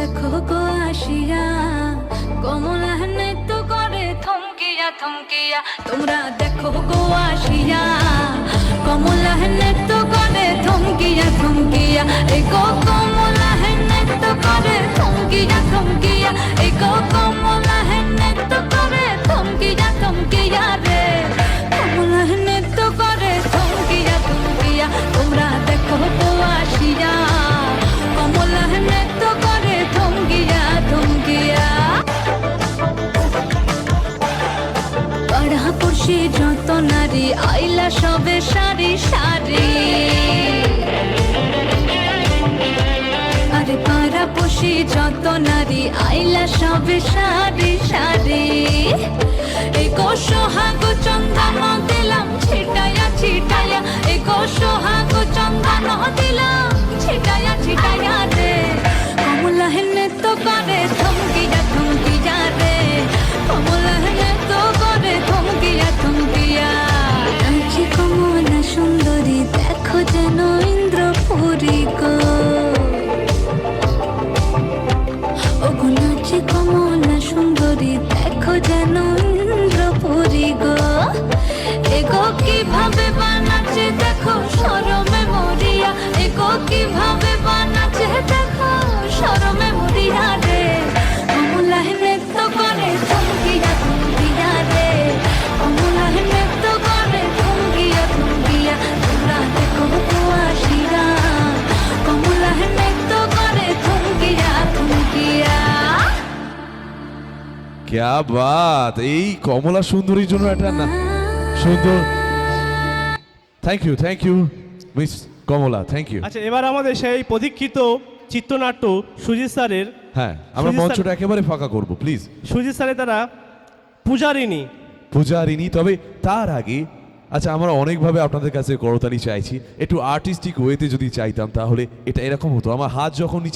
দেখো গো আসিয়া কমলা নৃত্য করে থমকিয়া থমকিয়া। তোমরা দেখো গো আসিয়া কমলা নৃত্য করে থমকিয়া থমকিয়া। এই গো কমলা নৃত্য করে থমকিয়া থমকিয়া। এই গো কমলা নৃত্য করে থমকিয়া থমকিয়া রে। কমলা নৃত্য করে থমকিয়া থমকিয়া। তোমরা দেখো গো আসিয়া কমলা নৃত্য করে থমকিয়া থমকিয়া। পাড়াপড়শি যত নারী আইলা সবে সারি সারি। আরে পাড়াপড়শি যত নারী আইলা সবে সারি সারি। এই গো সোহাগ চন্দন দিলাম ছিটায়া ছিটায়া। এই গো সোহাগ চন্দন দিলাম ছিটায়া ছিটায়া রে। কমলা নৃত্য করে থমকিয়া থমকিয়া রে। কমলা নৃত্য করে থমকিয়া থমকিয়া। নাচে কমলা সুন্দরী দেখো যেন ইন্দ্রপুরী গো। ওগো নাচে কমলা সুন্দরী দেখো যেন ইন্দ্রপুরী গো। এগো কিভাবে বানাচ্ছে দেখো শরমে মরিয়া। এগো কিভাবে বানাচ্ছে দেখো শরমে মরিয়া রে। কমলা নৃত্য করে থমকিয়া থমকিয়া রে। কমলা নৃত্য করে থমকিয়া থমকিয়া। তোমরা দেখো গো আসিয়া কমলা নৃত্য করে থমকিয়া থমকিয়া। ক্যা বাত! এই কমলা সুন্দরীর জন্য একটা না সুন্দর। Thank you miss Kamala, thank you. আচ্ছা, এবার আমাদের সেই প্রতীক্ষিত চিত্রনাট্য সুজিত স্যারের। হ্যাঁ, আমরা সুজিত মঞ্চটা স্যার- একেবারে ফাঁকা করব প্লিজ। সুজিত স্যারের দ্বারা পূজারিনী। পূজারিনী। তবে তার আগে আচ্ছা, আমরা অনেকভাবে আপনাদের কাছে করতালি চাইছি। একটু আর্টিস্টিক ওয়েতে যদি চাইতাম তাহলে এটা এরকম হতো। আমার হাত যখন নিচে